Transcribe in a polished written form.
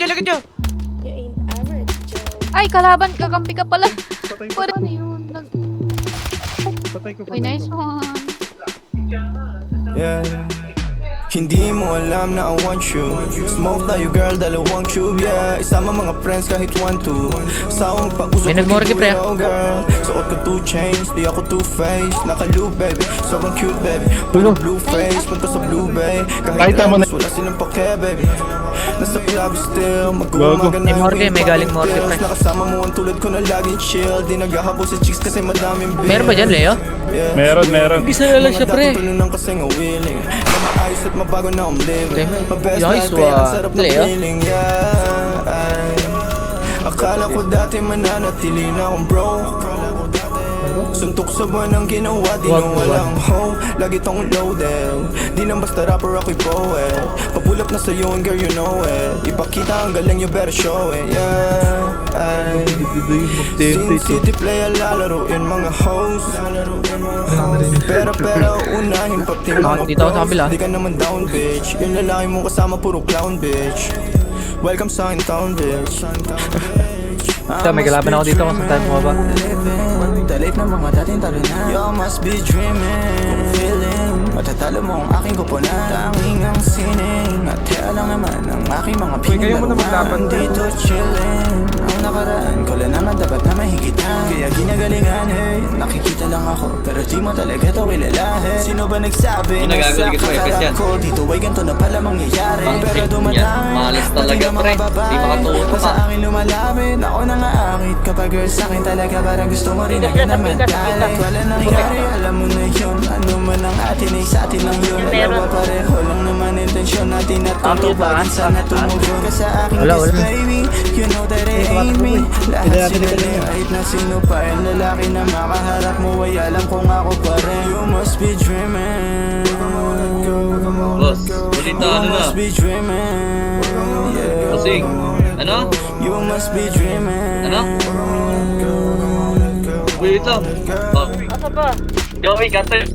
likod nyo. You ain't average, Joe. Ay, kalaban, kakampi ka pala. Patay ko. Paano yun? Patay ko. Uy, nice one. Yeah. Hindi mo alam na I want you. Smoke tayo girl, dalawang tube, yeah. Isama mga friends kahit 1-2. Sawang pag-usap May nag-morgue, pre. girl. Suot ko 2 chains, di ako 2-faced. Naka-loop, baby, sobrang cute, baby. Puro blue face, punta sa blue bay. Kahit lagos, wala silang pake, baby. Nasa club still, mag-umaga na May may galing morgue, pre. Nakasama mo ang tulad ko na laging chill. Di naghahabol sa chicks kasi madaming bills. Meron ba dyan, Leo? Yeah. Meron. Isa na lang siya, pre. Tulunang kasi nga willing na maayos at mabago na ang living. Mabest Nice life kaya ang one. sarap na Leo? feeling, yeah. Ay. Akala ko dati mananatili na akong broke. Suntok sa buwan ang ginawa, di nang walang hope. Lagi tong loaded, di lang basta rapper ako'y poet. Papulap na sa'yo and girl you know it. Ipakita ang galing, you better show it, yeah. Ay. Sin City play lalaroin mga hoes. Pero unahin pati mga Dito ako sa kabila. Di ka naman down bitch. Yung lalaki mong kasama puro clown bitch. Welcome sa in town bitch. Ito, may kalaban ako dito kung saan tayo bumaba. Dalit ng mga dating talo na. You must be dreaming, feeling matatalo mo ang aking kupunan. Tanging ang sining at kaya lang naman ang aking mga pinaglaruan. Dito chilling, ang nakaraan ko lang naman dapat na mahigitan. Kaya ginagalingan, hey, nakikita lang ako pero di mo talaga to kilalahin. Sino ba nagsabi na sa kakarap ko dito ay ganito na pala mangyayari? Pero dumadami, malas talaga, pre. Di makatuto sa ka. akin lumalapit, ako na nga akit. Kapag girl sa akin talaga parang gusto mo rin ako na madali. Wala nangyari, alam mo na yun. Ano man ang atin ay sa atin lang yun. Dalawa pareho lang naman intensyon natin at tutupagin sana tumugon ka sa aking kiss baby. You know that it ain't me. Lahat sila kahit na sino pa ang lalaki na makaharap mo ay alam kong ako pa rin. You must be dreaming. Boss, ulit na ano na. You must be dreaming. Yeah. Kasing, ano? You must be dreaming. Ano? Wait lang. Oh. Asa ba? Joey, kante.